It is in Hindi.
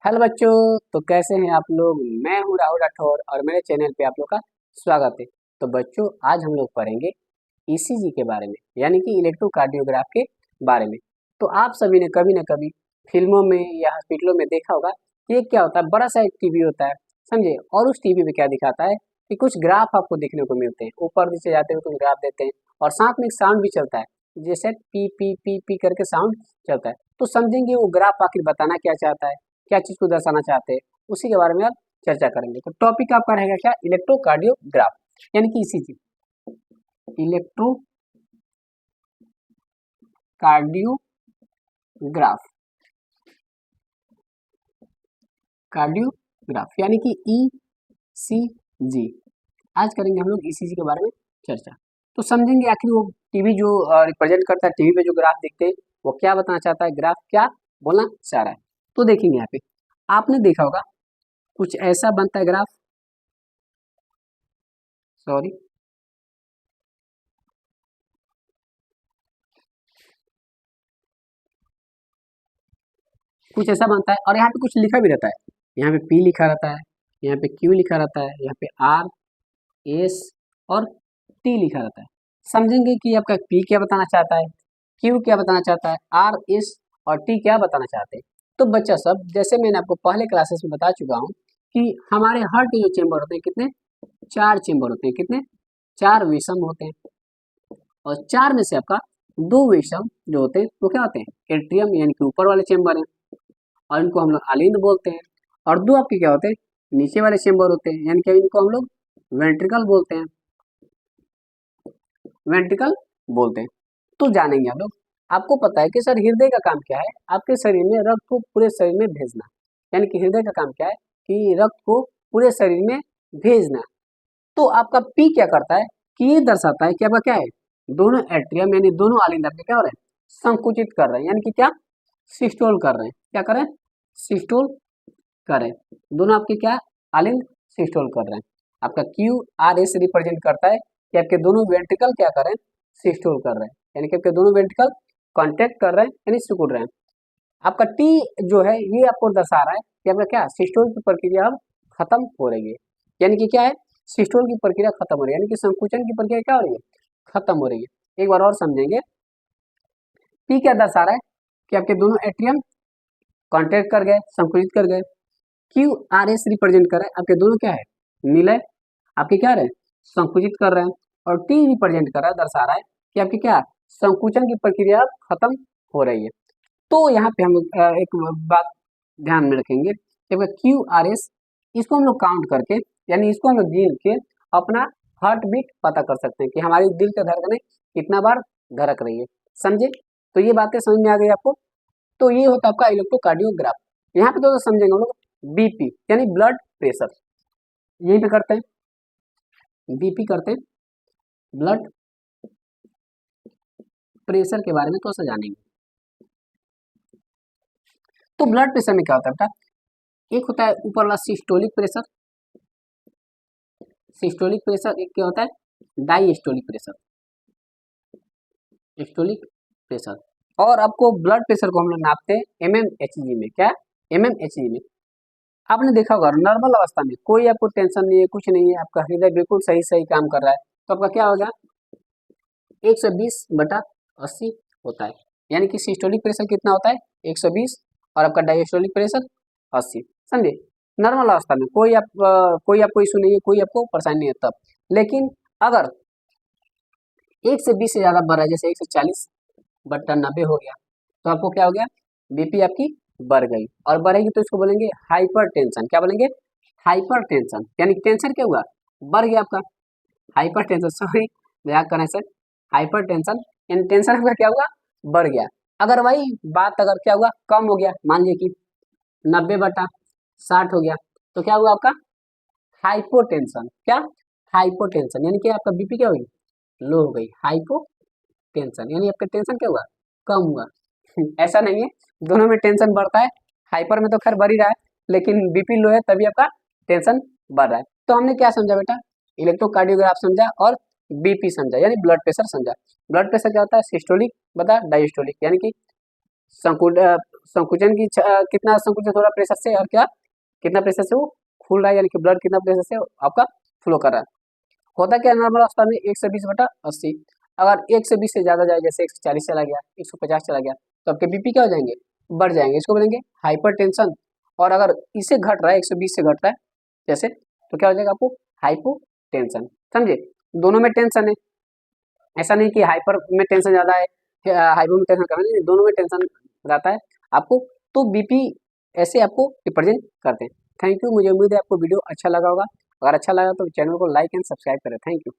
हेलो बच्चों। तो कैसे हैं आप लोग। मैं हूं राहुल राठौर और मेरे चैनल पे आप लोग का स्वागत है। तो बच्चों आज हम लोग पढ़ेंगे ईसीजी के बारे में, यानी कि इलेक्ट्रोकार्डियोग्राफ के बारे में। तो आप सभी ने कभी न कभी फिल्मों में या हॉस्पिटलों में देखा होगा कि ये क्या होता है, बड़ा सा एक टीवी होता है, समझे। और उस टीवी में क्या दिखाता है कि कुछ ग्राफ आपको देखने को मिलते हैं, ऊपर नीचे जाते हुए कुछ ग्राफ देते हैं और साथ में एक साउंड भी चलता है, जैसे पी पी पी पी करके साउंड चलता है। तो समझेंगे वो ग्राफ आखिर बताना क्या चाहता है, क्या चीज को दर्शाना चाहते हैं, उसी के बारे में आप चर्चा करेंगे। तो टॉपिक आपका रहेगा क्या, इलेक्ट्रोकार्डियोग्राफ यानी कि ईसीजी। इलेक्ट्रोकार्डियोग्राफ, कार्डियोग्राफ यानी कि ईसीजी। आज करेंगे हम लोग ईसीजी के बारे में चर्चा। तो समझेंगे आखिर वो टीवी जो रिप्रेजेंट करता है, टीवी पे जो ग्राफ देखते हैं वो क्या बताना चाहता है, ग्राफ क्या बोलना चाह रहा है। तो देखेंगे यहाँ पे आपने देखा होगा कुछ ऐसा बनता है ग्राफ, सॉरी, कुछ ऐसा बनता है और यहाँ पे कुछ लिखा भी रहता है। यहाँ पे पी लिखा रहता है, यहाँ पे क्यू लिखा रहता है, यहाँ पे आर एस और टी लिखा रहता है। समझेंगे कि आपका पी क्या बताना चाहता है, क्यू क्या बताना चाहता है, आर एस और टी क्या बताना चाहते हैं। तो बच्चा सब, जैसे मैंने आपको पहले क्लासेस में बता चुका हूँ कि हमारे हार्ट के जो चेम्बर होते हैं कितने, चार चेम्बर होते हैं, कितने, चार विषम होते हैं। और चार में से आपका दो विषम जो होते हैं वो क्या होते हैं, एट्रियम यानी कि ऊपर वाले चेम्बर है और इनको हम लोग अलिंद बोलते हैं। और दो आपके क्या होते हैं, नीचे वाले चेम्बर होते हैं, यानी कि इनको हम लोग वेंट्रिकल बोलते हैं, वेंट्रिकल बोलते हैं। तो जानेंगे हम लोग। आपको पता है कि सर हृदय का काम क्या है, आपके शरीर में रक्त को पूरे शरीर में भेजना, यानी कि हृदय का काम क्या है कि रक्त को पूरे शरीर में भेजना। तो आपका पी क्या करता है कि ये दर्शाता है कि आपका क्या है, दोनों एट्रियम यानी दोनों आलिंद आपके क्या हो रहे हैं, संकुचित कर रहे हैं, यानी कि क्या, सिस्टोल कर रहे हैं। क्या कर रहे हैं, सिस्टोल कर रहे हैं। दोनों आपके क्या, आलिंद सिस्टोल कर रहे हैं। आपका क्यू आर एस रिप्रेजेंट करता है कि आपके दोनों वेंट्रिकल क्या कर रहे हैं, सिस्टोल कर रहे हैं, यानी कि आपके दोनों वेंट्रिकल कॉन्टेक्ट कर रहे हैं यानी सिकुड़ रहे हैं। आपका टी जो है ये आपको दर्शा रहा है कि आपका क्या, सिस्टोल की प्रक्रिया अब खत्म हो रही है, यानी कि क्या है, सिस्टोल की प्रक्रिया खत्म हो रही है, यानी कि संकुचन की प्रक्रिया क्या हो रही है, खत्म हो रही है। एक बार और समझेंगे, पी क्या दर्शा रहा है कि आपके दोनों एट्रियम कॉन्टेक्ट कर गए, संकुचित कर गए। क्यू आर एस रिप्रेजेंट कर रहे हैं आपके दोनों क्या है, निलय, आपके क्या रहे, संकुचित कर रहे हैं। और टी रिप्रेजेंट कर रहा है, दर्शा रहा है कि आपकी क्या, संकुचन की प्रक्रिया खत्म हो रही है। तो यहाँ पे हम एक बात ध्यान में रखेंगे कि क्यू आर एस, इसको हम लोग काउंट करके, यानी इसको हम लोग गिन के अपना हार्ट बीट पता कर सकते हैं कि हमारी दिल का धड़कन कितना बार धड़क रही है। समझे। तो ये बातें समझ में आ गई आपको। तो ये होता है आपका इलेक्ट्रोकार्डियोग्राफ। यहाँ पे तो समझेंगे हम लोग बीपी यानी ब्लड प्रेशर, यहीं पे करते हैं, बीपी करते हैं, ब्लड प्रेशर के बारे में तो सा जानेंगे। तो ब्लड प्रेशर में क्या होता है बेटा, एक होता है ऊपर वाला सिस्टोलिक प्रेशर, सिस्टोलिक प्रेशर, एक क्या होता है डायस्टोलिक प्रेशर, स्टोलिक प्रेशर। और आपको ब्लड प्रेशर को हम लोग नापते हैं एमएमएचजी में, क्या, एमएमएचजी में। आपने देखा होगा नॉर्मल अवस्था में कोई आपको टेंशन नहीं है, कुछ नहीं है, आपका हृदय बिल्कुल सही सही काम कर रहा है, तो आपका क्या होगा, 120/80 होता है, यानी कि सिस्टोलिक प्रेशर कितना होता है, 120, और आपका डायस्टोलिक प्रेशर 80। समझे। नॉर्मल अवस्था में कोई आपको इशू नहीं है, कोई आपको परेशानी नहीं है तब। लेकिन अगर 1 से 20 से ज़्यादा बढ़ रहा है, जैसे 140/90 हो गया, तो आपको क्या हो गया, बीपी आपकी बढ़ गई। और बढ़ेगी तो इसको बोलेंगे हाइपर टेंशन। क्या बोलेंगे, हाइपर टेंशन, यानी टेंशन क्या हुआ, बढ़ गया आपका, हाइपर टेंशन, सॉरी मजाक करें सर, हाइपर टेंशन यानी टेंशन आपका क्या हुआ, बढ़ गया। अगर वही बात अगर क्या हुआ, कम हो गया, मान लीजिए कि 90/60 हो गया, तो क्या हुआ आपका, हाइपोटेंशन। क्या, हाइपोटेंशन, यानी कि आपका बीपी क्या हुई, लो हो गई, हाइपोटेंशन यानी आपका टेंशन क्या हुआ, कम हुआ। ऐसा नहीं है, दोनों में टेंशन बढ़ता है, हाइपर में तो खैर बढ़ ही रहा है, लेकिन बीपी लो है तभी आपका टेंशन बढ़ रहा है। तो हमने क्या समझा बेटा, इलेक्ट्रोकार्डियोग्राफ समझा और बीपी समझा, यानी ब्लड प्रेशर समझा। ब्लड प्रेशर क्या होता है, सिस्टोलिक बता डायस्टोलिक, यानी कि संकुल संकुचन की कितना संकुचन हो रहा है प्रेशर से, और क्या कितना प्रेशर से वो खुल रहा है, यानी कि ब्लड कितना प्रेशर से आपका फ्लो कर रहा है। होता क्या नॉर्मल अवस्था में 120/80। अगर 120 से ज़्यादा जाए, जैसे 140 चला गया, 150 चला गया, तो आपके बीपी क्या हो जाएंगे, बढ़ जाएंगे। इसको बोलेंगे हाइपरटेंशन। और अगर इससे घट रहा है, 120 से घट रहा है जैसे, तो क्या हो जाएगा आपको हाइपोटेंशन। समझे, दोनों में टेंशन है, ऐसा नहीं कि हाइपर में टेंशन ज़्यादा है, हाइपर में टेंशन कम है, नहीं, दोनों में टेंशन रहता है आपको। तो बीपी ऐसे आपको रिप्रेजेंट करते हैं। थैंक यू, मुझे उम्मीद है आपको वीडियो अच्छा लगा होगा। अगर अच्छा लगा तो चैनल को लाइक एंड सब्सक्राइब करें। Thank you.